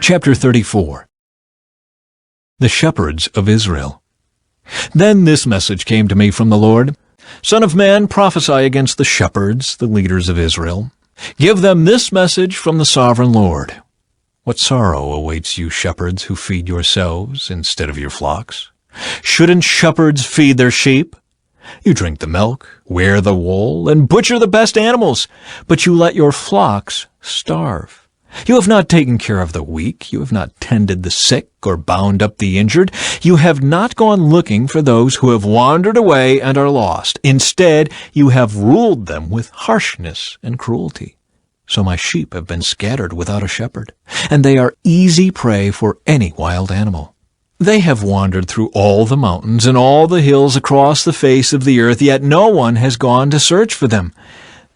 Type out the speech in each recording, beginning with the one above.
Chapter 34. The Shepherds of Israel. Then this message came to me from the Lord. Son of man, prophesy against the shepherds, the leaders of Israel. Give them this message from the sovereign Lord. What sorrow awaits you shepherds who feed yourselves instead of your flocks? Shouldn't shepherds feed their sheep? You drink the milk, wear the wool, and butcher the best animals, but you let your flocks starve. You have not taken care of the weak, you have not tended the sick or bound up the injured. You have not gone looking for those who have wandered away and are lost. Instead, you have ruled them with harshness and cruelty. So my sheep have been scattered without a shepherd, and they are easy prey for any wild animal. They have wandered through all the mountains and all the hills across the face of the earth, yet no one has gone to search for them.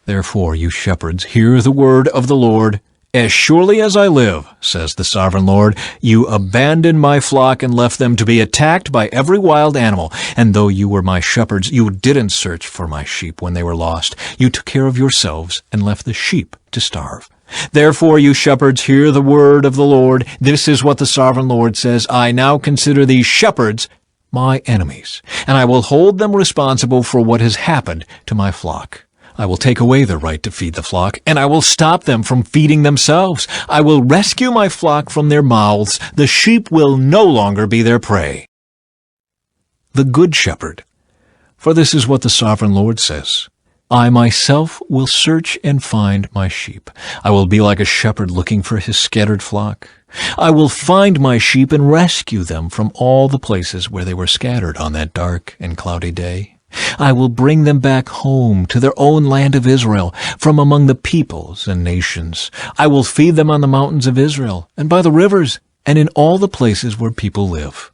Therefore, you shepherds, hear the word of the Lord. As surely as I live, says the sovereign Lord, you abandoned my flock and left them to be attacked by every wild animal. And though you were my shepherds, you didn't search for my sheep when they were lost. You took care of yourselves and left the sheep to starve. Therefore, you shepherds, hear the word of the Lord. This is what the sovereign Lord says. I now consider these shepherds my enemies, and I will hold them responsible for what has happened to my flock. I will take away their right to feed the flock, and I will stop them from feeding themselves. I will rescue my flock from their mouths. The sheep will no longer be their prey. The Good Shepherd. For this is what the sovereign Lord says. I myself will search and find my sheep. I will be like a shepherd looking for his scattered flock. I will find my sheep and rescue them from all the places where they were scattered on that dark and cloudy day. I will bring them back home to their own land of Israel, from among the peoples and nations. I will feed them on the mountains of Israel, and by the rivers, and in all the places where people live.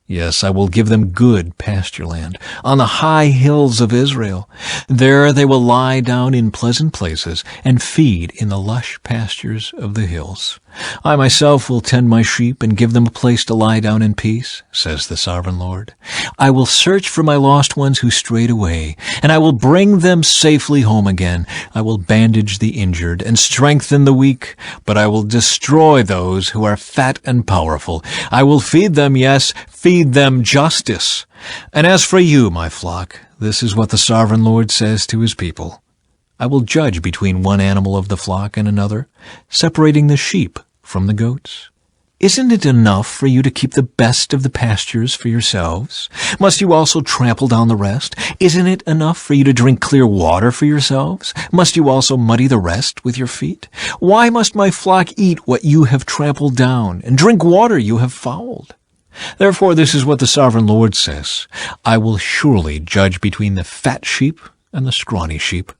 Yes, I will give them good pasture land on the high hills of Israel. There they will lie down in pleasant places and feed in the lush pastures of the hills. I myself will tend my sheep and give them a place to lie down in peace, says the sovereign Lord. I will search for my lost ones who strayed away, and I will bring them safely home again. I will bandage the injured and strengthen the weak, but I will destroy those who are fat and powerful. I will feed them, yes, feed them justice. And as for you, my flock, this is what the sovereign Lord says to his people. I will judge between one animal of the flock and another, separating the sheep from the goats. Isn't it enough for you to keep the best of the pastures for yourselves? Must you also trample down the rest? Isn't it enough for you to drink clear water for yourselves? Must you also muddy the rest with your feet? Why must my flock eat what you have trampled down, and drink water you have fouled? Therefore, this is what the sovereign Lord says. I will surely judge between the fat sheep and the scrawny sheep.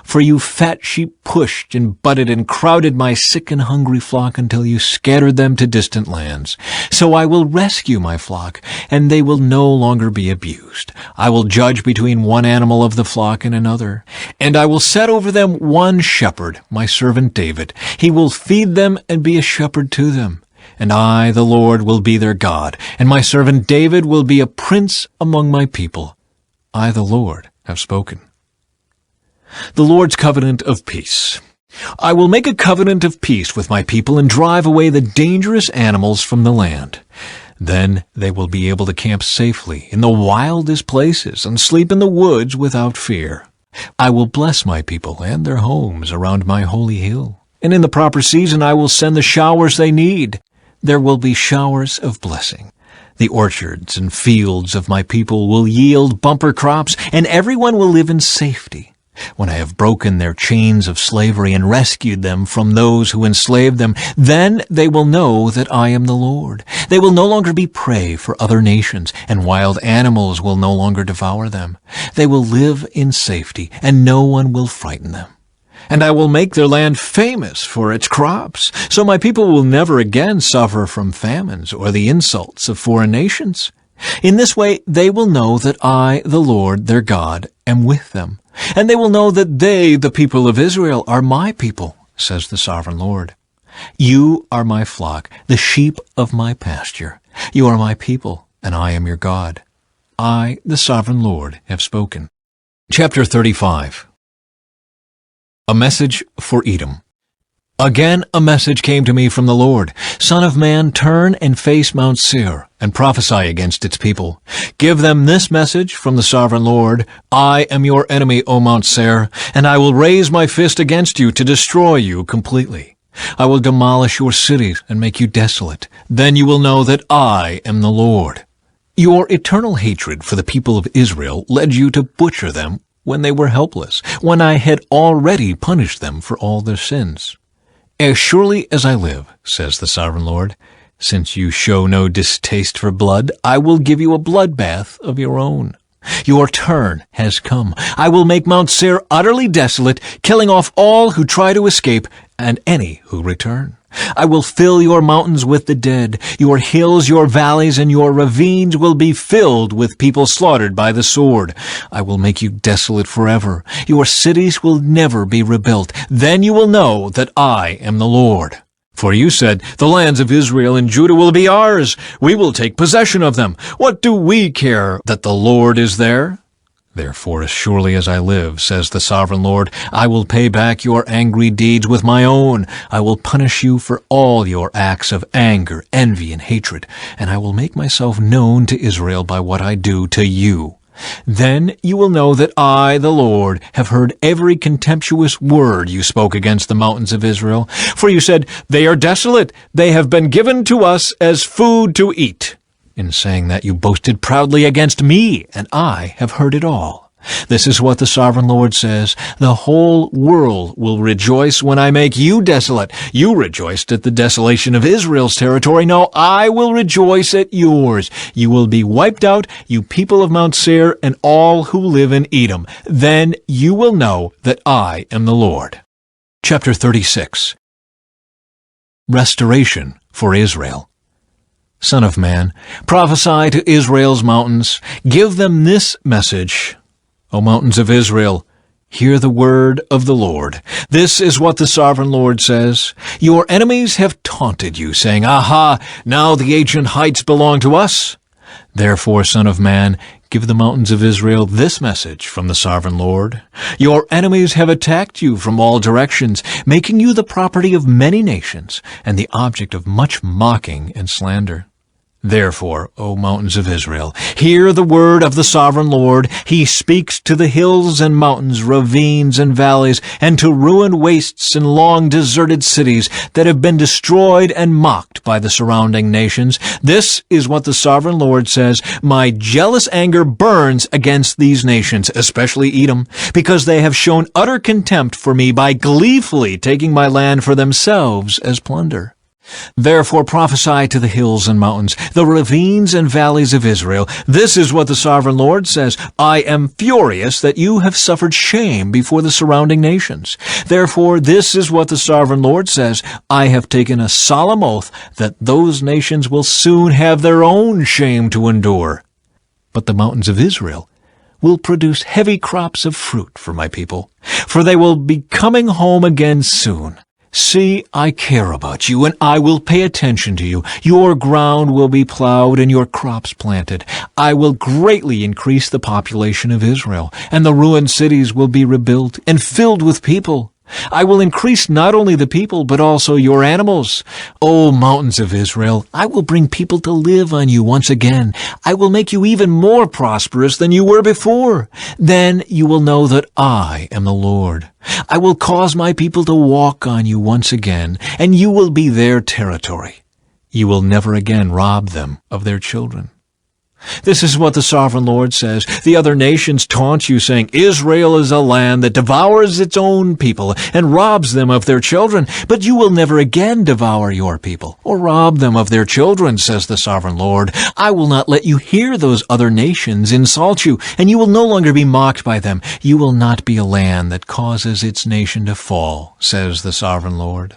For you fat sheep pushed and butted and crowded my sick and hungry flock until you scattered them to distant lands. So I will rescue my flock, and they will no longer be abused. I will judge between one animal of the flock and another, and I will set over them one shepherd, my servant David. He will feed them and be a shepherd to them. And I, the Lord, will be their God, and my servant David will be a prince among my people. I, the Lord, have spoken. The Lord's covenant of peace. I will make a covenant of peace with my people and drive away the dangerous animals from the land. Then they will be able to camp safely in the wildest places and sleep in the woods without fear. I will bless my people and their homes around my holy hill, and in the proper season I will send the showers they need. There will be showers of blessing. The orchards and fields of my people will yield bumper crops, and everyone will live in safety. When I have broken their chains of slavery and rescued them from those who enslaved them, then they will know that I am the Lord. They will no longer be prey for other nations, and wild animals will no longer devour them. They will live in safety, and no one will frighten them. And I will make their land famous for its crops, so my people will never again suffer from famines or the insults of foreign nations. In this way they will know that I, the Lord, their God, am with them. And they will know that they, the people of Israel, are my people, says the sovereign Lord. You are my flock, the sheep of my pasture. You are my people, and I am your God. I, the sovereign Lord, have spoken. Chapter 35. A message for Edom. Again a message came to me from the Lord. Son of man, turn and face Mount Seir, and prophesy against its people. Give them this message from the sovereign Lord. I am your enemy, O Mount Seir, and I will raise my fist against you to destroy you completely. I will demolish your cities and make you desolate. Then you will know that I am the Lord. Your eternal hatred for the people of Israel led you to butcher them when they were helpless, when I had already punished them for all their sins. As surely as I live, says the sovereign Lord, since you show no distaste for blood, I will give you a bloodbath of your own. Your turn has come. I will make Mount Seir utterly desolate, killing off all who try to escape and any who return. I will fill your mountains with the dead. Your hills, your valleys, and your ravines will be filled with people slaughtered by the sword. I will make you desolate forever. Your cities will never be rebuilt. Then you will know that I am the Lord. For you said, the lands of Israel and Judah will be ours. We will take possession of them. What do we care that the Lord is there? Therefore, as surely as I live, says the sovereign Lord, I will pay back your angry deeds with my own. I will punish you for all your acts of anger, envy, and hatred, and I will make myself known to Israel by what I do to you. Then you will know that I, the Lord, have heard every contemptuous word you spoke against the mountains of Israel. For you said, they are desolate. They have been given to us as food to eat. In saying that, you boasted proudly against me, and I have heard it all. This is what the sovereign Lord says. The whole world will rejoice when I make you desolate. You rejoiced at the desolation of Israel's territory. Now I will rejoice at yours. You will be wiped out, you people of Mount Seir, and all who live in Edom. Then you will know that I am the Lord. Chapter 36. Restoration for Israel. Son of man, prophesy to Israel's mountains. Give them this message. O mountains of Israel, hear the word of the Lord. This is what the sovereign Lord says. Your enemies have taunted you, saying, Aha, now the ancient heights belong to us. Therefore, son of man, give the mountains of Israel this message from the sovereign Lord. Your enemies have attacked you from all directions, making you the property of many nations, and the object of much mocking and slander. Therefore, O mountains of Israel, hear the word of the sovereign Lord. He speaks to the hills and mountains, ravines and valleys, and to ruined wastes and long deserted cities that have been destroyed and mocked by the surrounding nations. This is what the sovereign Lord says. My jealous anger burns against these nations, especially Edom, because they have shown utter contempt for me by gleefully taking my land for themselves as plunder. Therefore prophesy to the hills and mountains, the ravines and valleys of Israel. This is what the sovereign Lord says. I am furious that you have suffered shame before the surrounding nations. Therefore this is what the sovereign Lord says. I have taken a solemn oath that those nations will soon have their own shame to endure. But the mountains of Israel will produce heavy crops of fruit for my people, for they will be coming home again soon. See, I care about you, and I will pay attention to you. Your ground will be plowed and your crops planted. I will greatly increase the population of Israel, and the ruined cities will be rebuilt and filled with people. I will increase not only the people, but also your animals. O mountains of Israel, I will bring people to live on you once again. I will make you even more prosperous than you were before. Then you will know that I am the Lord. I will cause my people to walk on you once again, and you will be their territory. You will never again rob them of their children. This is what the sovereign Lord says. The other nations taunt you, saying, Israel is a land that devours its own people and robs them of their children. But you will never again devour your people or rob them of their children, says the sovereign Lord. I will not let you hear those other nations insult you, and you will no longer be mocked by them. You will not be a land that causes its nation to fall, says the sovereign Lord.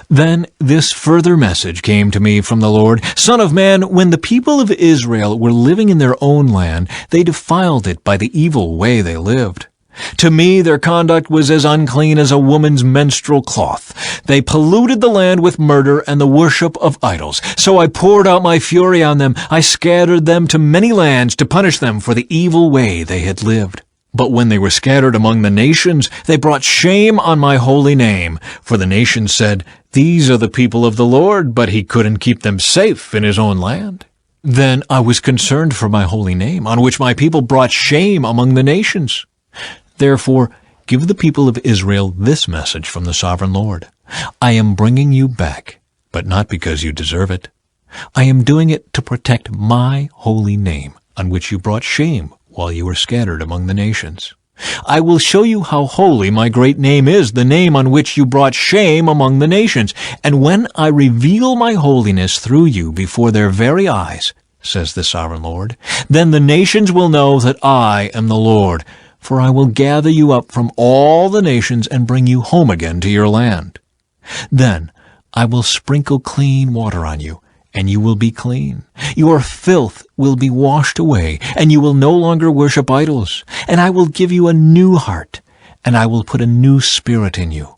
Then this further message came to me from the Lord. Son of man, when the people of Israel were living in their own land, they defiled it by the evil way they lived. To me their conduct was as unclean as a woman's menstrual cloth. They polluted the land with murder and the worship of idols. So I poured out my fury on them. I scattered them to many lands to punish them for the evil way they had lived. But when they were scattered among the nations, they brought shame on my holy name. For the nations said, 'These are the people of the Lord,' but he couldn't keep them safe in his own land. Then I was concerned for my holy name, on which my people brought shame among the nations. Therefore, give the people of Israel this message from the sovereign Lord. I am bringing you back, but not because you deserve it. I am doing it to protect my holy name, on which you brought shame while you were scattered among the nations. I will show you how holy my great name is, the name on which you brought shame among the nations. And when I reveal my holiness through you before their very eyes, says the sovereign Lord, then the nations will know that I am the Lord, for I will gather you up from all the nations and bring you home again to your land. Then I will sprinkle clean water on you, and you will be clean. Your filth will be washed away, and you will no longer worship idols. And I will give you a new heart, and I will put a new spirit in you.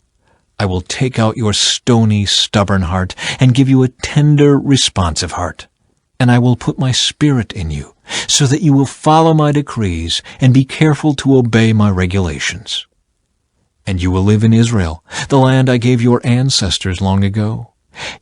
I will take out your stony, stubborn heart, and give you a tender, responsive heart. And I will put my spirit in you, so that you will follow my decrees and be careful to obey my regulations. And you will live in Israel, the land I gave your ancestors long ago.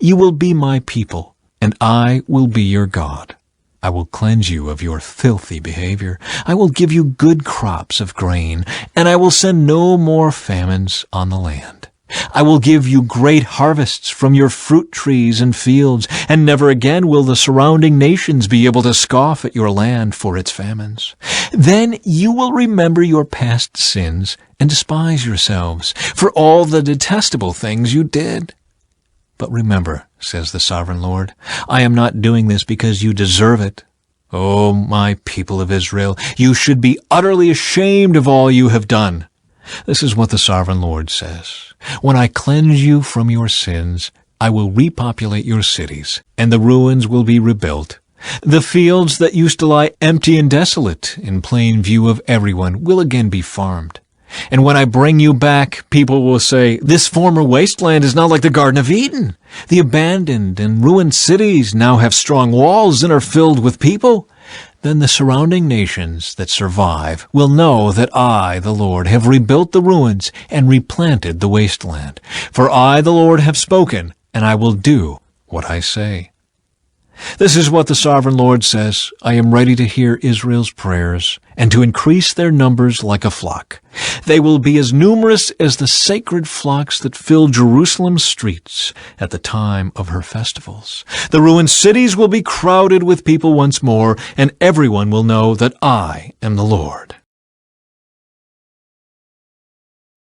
You will be my people, and I will be your God. I will cleanse you of your filthy behavior. I will give you good crops of grain, and I will send no more famines on the land. I will give you great harvests from your fruit trees and fields, and never again will the surrounding nations be able to scoff at your land for its famines. Then you will remember your past sins and despise yourselves for all the detestable things you did. But remember, says the sovereign Lord, I am not doing this because you deserve it. O my people of Israel, you should be utterly ashamed of all you have done. This is what the sovereign Lord says. When I cleanse you from your sins, I will repopulate your cities, and the ruins will be rebuilt. The fields that used to lie empty and desolate in plain view of everyone will again be farmed. And when I bring you back, people will say, this former wasteland is not like the Garden of Eden. The abandoned and ruined cities now have strong walls and are filled with people. Then the surrounding nations that survive will know that I, the Lord, have rebuilt the ruins and replanted the wasteland. For I, the Lord, have spoken, and I will do what I say. This is what the sovereign Lord says. I am ready to hear Israel's prayers and to increase their numbers like a flock. They will be as numerous as the sacred flocks that fill Jerusalem's streets at the time of her festivals. The ruined cities will be crowded with people once more, and everyone will know that I am the Lord.